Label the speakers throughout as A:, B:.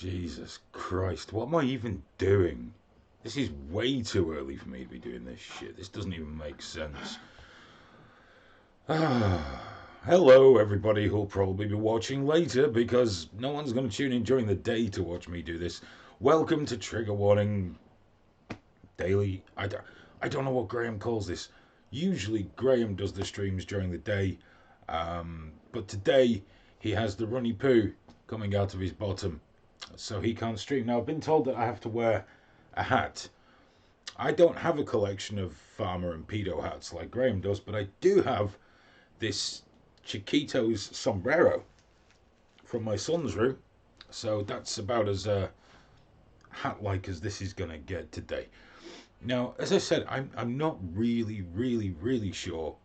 A: Jesus Christ, what am I even doing? This is way too early for me to be doing this shit. This doesn't even make sense. Hello, everybody who'll probably be watching later because no one's going to tune in during the day to watch me do this. Welcome to Trigger Warning Daily. I don't know what Graham calls this. Usually, Graham does the streams during the day, but today he has the runny poo coming out of his bottom, so he can't stream. Now, I've been told that I have to wear a hat. I don't have a collection of farmer and pedo hats like Graham does, but I do have this Chiquito's sombrero from my son's room. So that's about as hat-like as this is going to get today. Now, as I said, I'm not really sure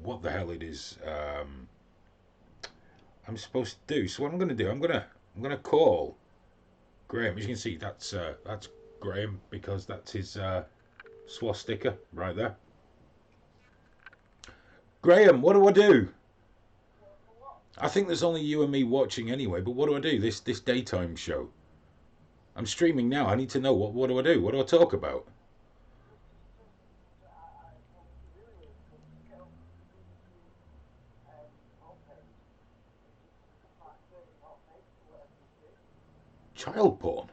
A: what the hell it is I'm supposed to do. So what I'm going to do, I'm gonna call Graham. As you can see, that's Graham because that's his swastika right there. Graham, what do I do? I think there's only you and me watching anyway. But what do I do? This daytime show. I'm streaming now. I need to know what do I do? What do I talk about? Child porn.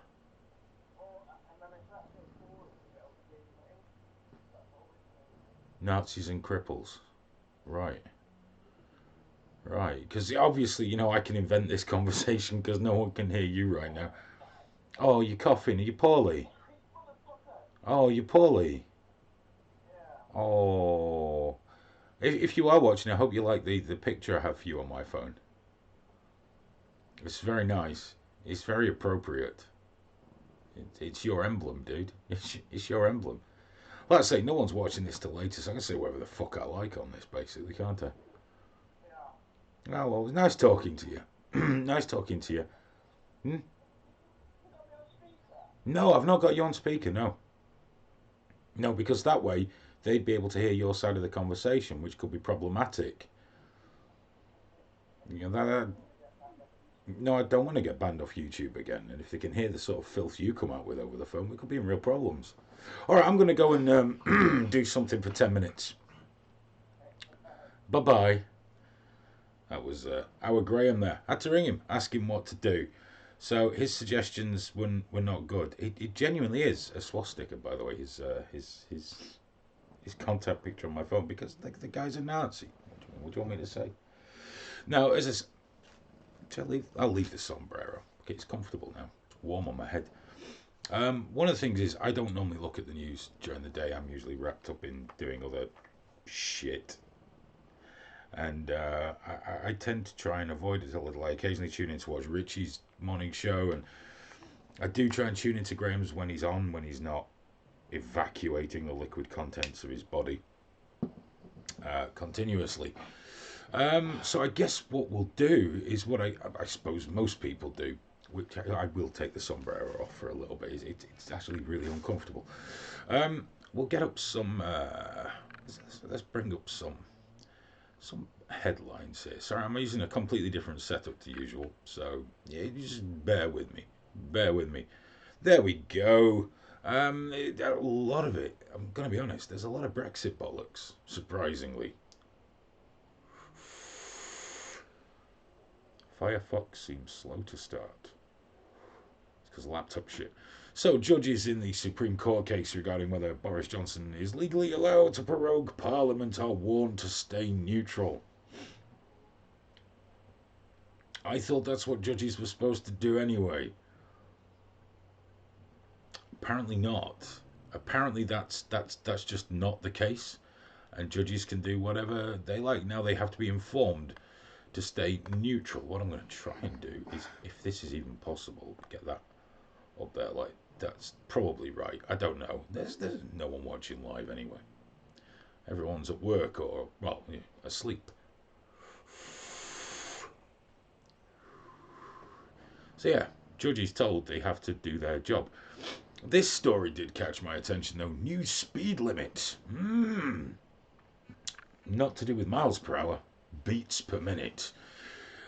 A: Nazis and cripples. Right. Right. Because obviously, I can invent this conversation because no one can hear you right now. Oh, you're coughing. Are you poorly? Oh, you're poorly. Oh. If you are watching, I hope you like the picture I have for you on my phone. It's very nice. It's very appropriate. It's your emblem, dude. It's your emblem. Like I say, no one's watching this till later, so I can say whatever the fuck I like on this, basically, can't I? Oh, well, nice talking to you. Nice talking to you. Hmm? No, I've not got you on speaker, no. No, because that way they'd be able to hear your side of the conversation, which could be problematic. You know, no, I don't want to get banned off YouTube again. And if they can hear the sort of filth you come out with over the phone, we could be in real problems. All right, I'm going to go and do something for 10 minutes. Bye bye. That was our Graham there. Had to ring him, ask him what to do. So his suggestions were not good. It genuinely is a swastika, by the way. His contact picture on my phone because the guy's a Nazi. What do you want me to say? Now, I'll leave the sombrero. Okay, it's comfortable now. It's warm on my head. One of the things is I don't normally look at the news during the day. I'm usually wrapped up in doing other shit, and I tend to try and avoid it a little. I occasionally tune in to watch Richie's morning show, and I do try and tune into Graham's when he's on, when he's not evacuating the liquid contents of his body continuously. So I guess what we'll do is what I suppose most people do, which I will take the sombrero off for a little bit. It's actually really uncomfortable. We'll get up some. Let's bring up some headlines here. Sorry, I'm using a completely different setup to usual, so yeah, you just bear with me. Bear with me. There we go. A lot of it. I'm gonna be honest. There's a lot of Brexit bollocks, surprisingly. Firefox seems slow to start. It's because laptop shit. So, judges in the Supreme Court case regarding whether Boris Johnson is legally allowed to prorogue Parliament are warned to stay neutral. I thought that's what judges were supposed to do anyway. Apparently not. Apparently that's just not the case, and judges can do whatever they like. Now they have to be informed to stay neutral. What I'm going to try and do is, if this is even possible, get that up there. Like that's probably right. I don't know. There's no one watching live anyway. Everyone's at work or well, yeah, asleep. So yeah, judges told they have to do their job. This story did catch my attention though. New speed limit. Not to do with miles per hour, beats per minute.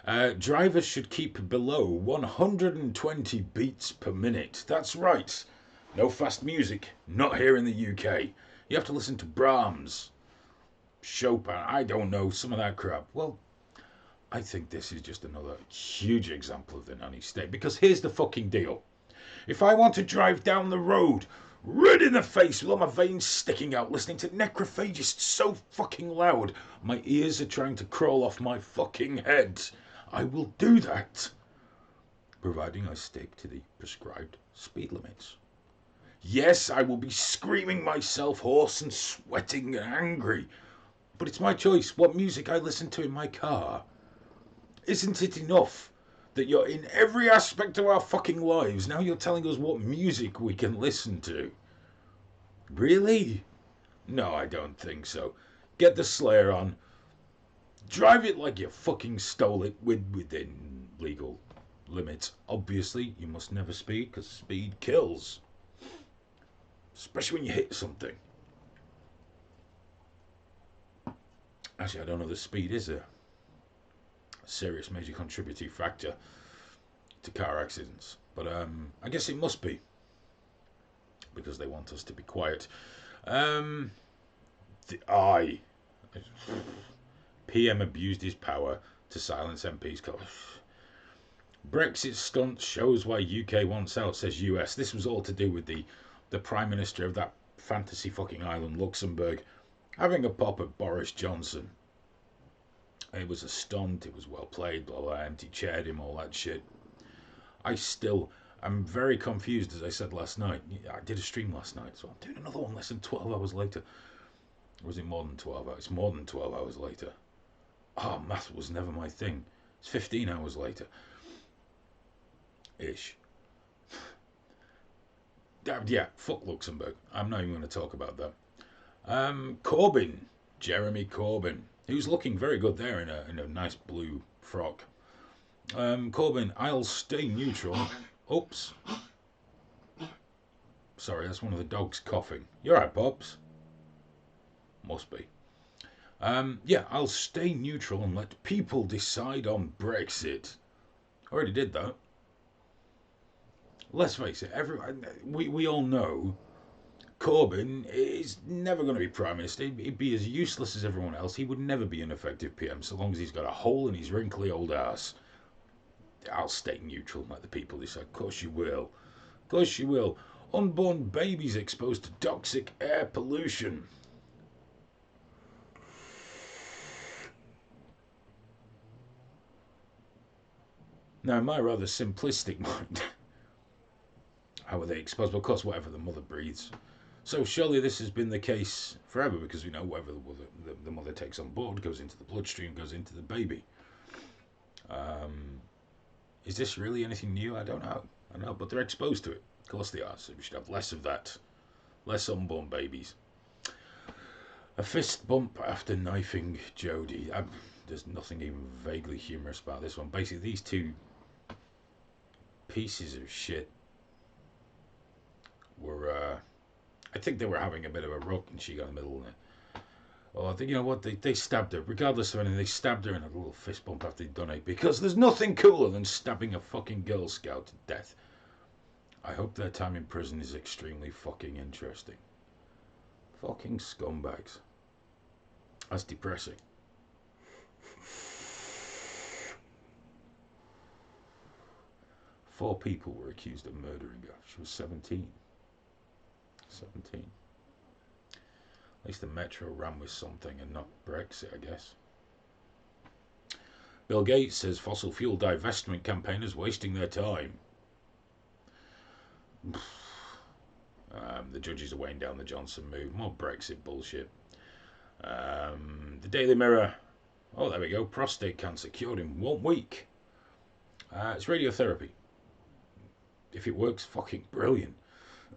A: Drivers should keep below 120 beats per minute. That's right. No fast music. Not here in the UK. You have to listen to Brahms, Chopin, I don't know, some of that crap. Well, I think this is just another huge example of the nanny state. Because here's the fucking deal. If I want to drive down the road, red in the face with all my veins sticking out, listening to Necrophagists so fucking loud, my ears are trying to crawl off my fucking head, I will do that, providing I stick to the prescribed speed limits. Yes, I will be screaming myself hoarse and sweating and angry, but it's my choice what music I listen to in my car. Isn't it enough that you're in every aspect of our fucking lives? Now you're telling us what music we can listen to. Really? No, I don't think so. Get the Slayer on. Drive it like you fucking stole it within legal limits. Obviously, you must never speed because speed kills. Especially when you hit something. Actually, I don't know if the speed is a serious major contributing factor to car accidents. But I guess it must be. Because they want us to be quiet. The PM abused his power to silence MPs. Brexit stunt shows why UK wants out, says US. This was all to do with the Prime Minister of that fantasy fucking island, Luxembourg, having a pop at Boris Johnson. It was a stunt, it was well played, blah blah, empty-chaired him, all that shit. I'm very confused, as I said last night. I did a stream last night, so I'm doing another one less than 12 hours later. Or was it more than 12 hours? It's more than 12 hours later. Oh, math was never my thing. It's 15 hours later. Ish. Yeah, fuck Luxembourg. I'm not even going to talk about that. Corbyn. Jeremy Corbyn. Who's looking very good there in a nice blue frock. Corbyn, I'll stay neutral. Oops. Sorry, that's one of the dogs coughing. You alright, Pops? Must be. Yeah, I'll stay neutral and let people decide on Brexit. Already did that. Let's face it, we all know Corbyn is never going to be Prime Minister. He'd be as useless as everyone else. He would never be an effective PM so long as he's got a hole in his wrinkly old ass. I'll stay neutral and let the people decide. Of course you will. Of course you will. Unborn babies exposed to toxic air pollution. Now, in my rather simplistic mind, how are they exposed? Well, of course, whatever the mother breathes. So surely this has been the case forever because we know whatever the mother takes on board goes into the bloodstream, goes into the baby. Is this really anything new? I don't know, but they're exposed to it. Of course they are, so we should have less of that. Less unborn babies. A fist bump after knifing Jodie. There's nothing even vaguely humorous about this one. Basically, these two pieces of shit were, I think they were having a bit of a ruck and she got in the middle of it. Oh, I think, you know what, they stabbed her. Regardless of anything, they stabbed her in a little fist bump after they'd done it. Because there's nothing cooler than stabbing a fucking Girl Scout to death. I hope their time in prison is extremely fucking interesting. Fucking scumbags. That's depressing. Four people were accused of murdering her. She was 17. 17. At least the Metro ran with something and not Brexit, I guess. Bill Gates says fossil fuel divestment campaigners wasting their time. The judges are weighing down the Johnson move. More Brexit bullshit. The Daily Mirror. Oh, there we go. Prostate cancer cured in 1 week. It's radiotherapy. If it works, fucking brilliant.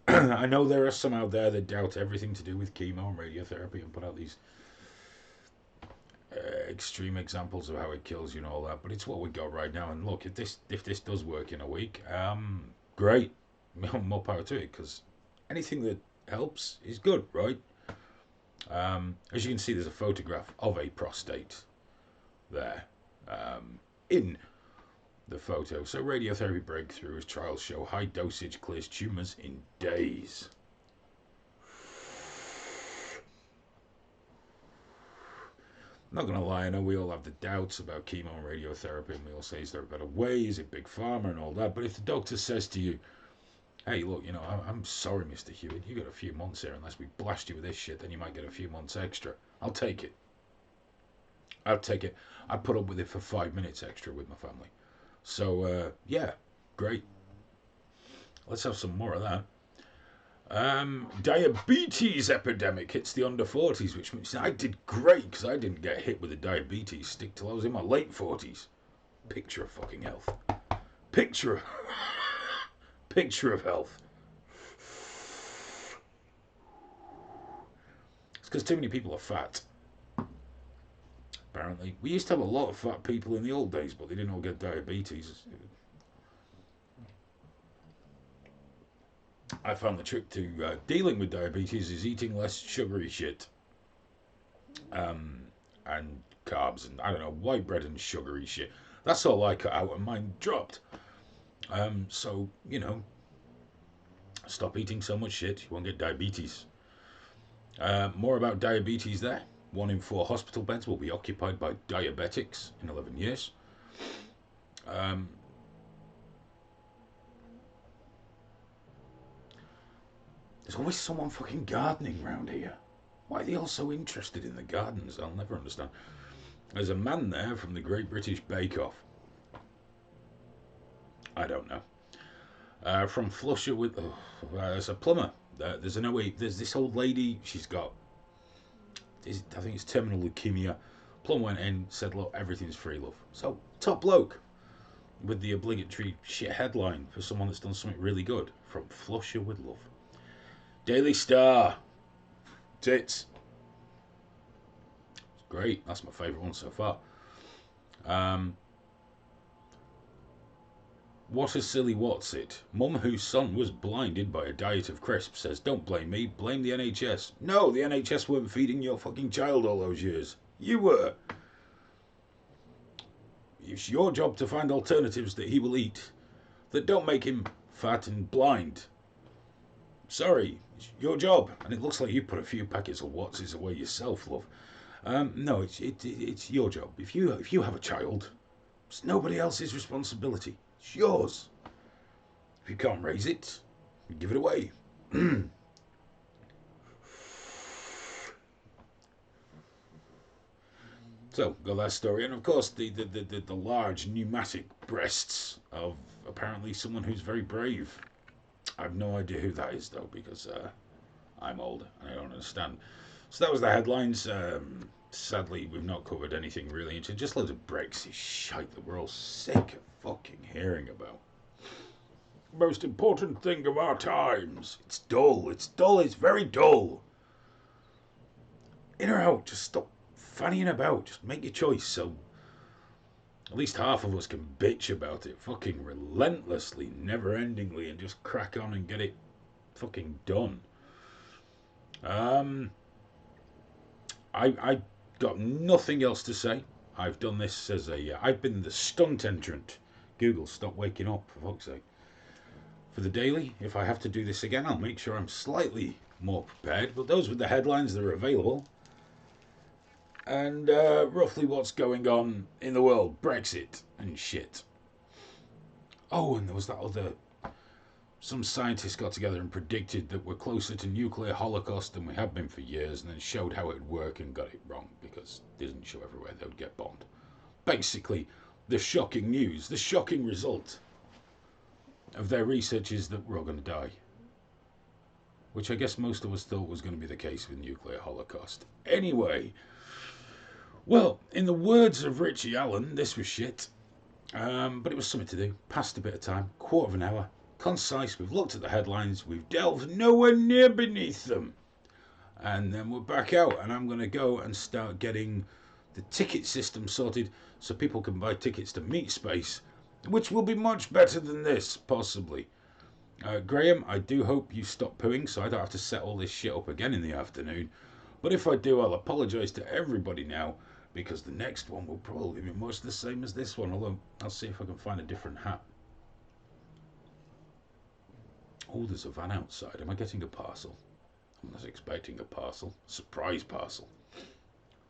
A: I know there are some out there that doubt everything to do with chemo and radiotherapy and put out these extreme examples of how it kills you and all that, but it's what we got right now. And look, if this does work in a week, great. More power to it, because anything that helps is good, right? As you can see, there's a photograph of a prostate there. in the photo. So radiotherapy breakthroughs trials show high dosage clears tumours in days. I'm not going to lie, I know we all have the doubts about chemo and radiotherapy, and we all say, is there a better way? Is it big pharma and all that? But if the doctor says to you, hey, look, I'm sorry, Mr. Hewitt, you got a few months here. Unless we blast you with this shit, then you might get a few months extra. I'll take it. I'll take it. I put up with it for 5 minutes extra with my family. So, yeah, great. Let's have some more of that. Diabetes epidemic hits the under 40s, which means I did great because I didn't get hit with a diabetes stick till I was in my late 40s. Picture of fucking health. Picture of health. It's because too many people are fat. Apparently. We used to have a lot of fat people in the old days, but they didn't all get diabetes. I found the trick to dealing with diabetes is eating less sugary shit. And carbs and, I don't know, white bread and sugary shit. That's all I cut out and mine dropped. So, stop eating so much shit, you won't get diabetes. More about diabetes there. 1 in 4 hospital beds will be occupied by diabetics in 11 years. There's always someone fucking gardening round here. Why are they all so interested in the gardens? I'll never understand. There's a man there from the Great British Bake Off. I don't know. From Flusher with... there's a plumber. There's this old lady. She's got... I think it's terminal leukemia. Plum went in, said, look, everything's free, love. So, top bloke. With the obligatory shit headline for someone that's done something really good. From Flusher with love. Daily Star. Tits. It's great. That's my favourite one so far. What a silly what's it. Mum whose son was blinded by a diet of crisps says, don't blame me, blame the NHS. No, the NHS weren't feeding your fucking child all those years. You were. It's your job to find alternatives that he will eat that don't make him fat and blind. Sorry, it's your job. And it looks like you put a few packets of Wats's away yourself, love. No, it's your job. If you have a child, it's nobody else's responsibility. It's yours. If you can't raise it, give it away. So, got that story. And of course, the large pneumatic breasts of apparently someone who's very brave. I have no idea who that is, though, because I'm old and I don't understand. So that was the headlines. Sadly, we've not covered anything really into just loads of Brexit shite that we're all sick of fucking hearing about. Most important thing of our times. It's dull. It's dull. It's very dull. In or out, just stop fannying about. Just make your choice so at least half of us can bitch about it fucking relentlessly, never-endingly, and just crack on and get it fucking done. I got nothing else to say. I've done this as I've been the stunt entrant. Google, stop waking up, for fuck's sake. For the daily, if I have to do this again, I'll make sure I'm slightly more prepared. But those were the headlines that are available. And roughly what's going on in the world. Brexit and shit. Oh, and there was that other... Some scientists got together and predicted that we're closer to nuclear holocaust than we have been for years, and then showed how it would work and got it wrong because it didn't show everywhere they would get bombed. Basically, the shocking news, the shocking result of their research is that we're all going to die. Which I guess most of us thought was going to be the case with nuclear holocaust. Anyway, well, in the words of Richie Allen, this was shit. But it was something to do. Passed a bit of time, quarter of an hour. Concise, we've looked at the headlines, we've delved nowhere near beneath them. And then we're back out, and I'm going to go and start getting the ticket system sorted so people can buy tickets to Meat Space, which will be much better than this, possibly. Graham, I do hope you stop pooing so I don't have to set all this shit up again in the afternoon. But if I do, I'll apologise to everybody now, because the next one will probably be much the same as this one, although I'll see if I can find a different hat. Oh, there's a van outside. Am I getting a parcel? I was expecting a parcel. Surprise parcel.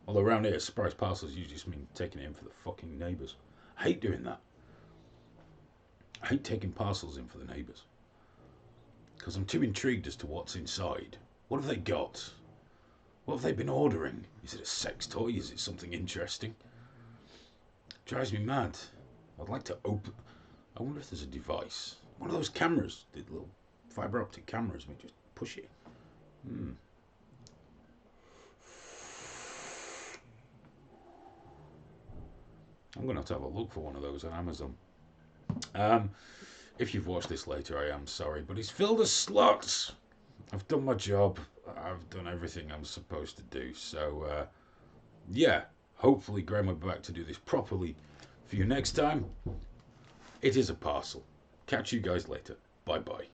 A: Although around here, surprise parcels usually just mean taking it in for the fucking neighbours. I hate doing that. I hate taking parcels in for the neighbours. Because I'm too intrigued as to what's inside. What have they got? What have they been ordering? Is it a sex toy? Is it something interesting? It drives me mad. I'd like to open... I wonder if there's a device. One of those cameras. The little fibre optic cameras. We just push it. I'm going to have a look for one of those on Amazon. If you've watched this later, I am sorry, but it's filled with slots. I've done my job. I've done everything I'm supposed to do. So, yeah, hopefully Graham will be back to do this properly for you next time. It is a parcel. Catch you guys later. Bye-bye.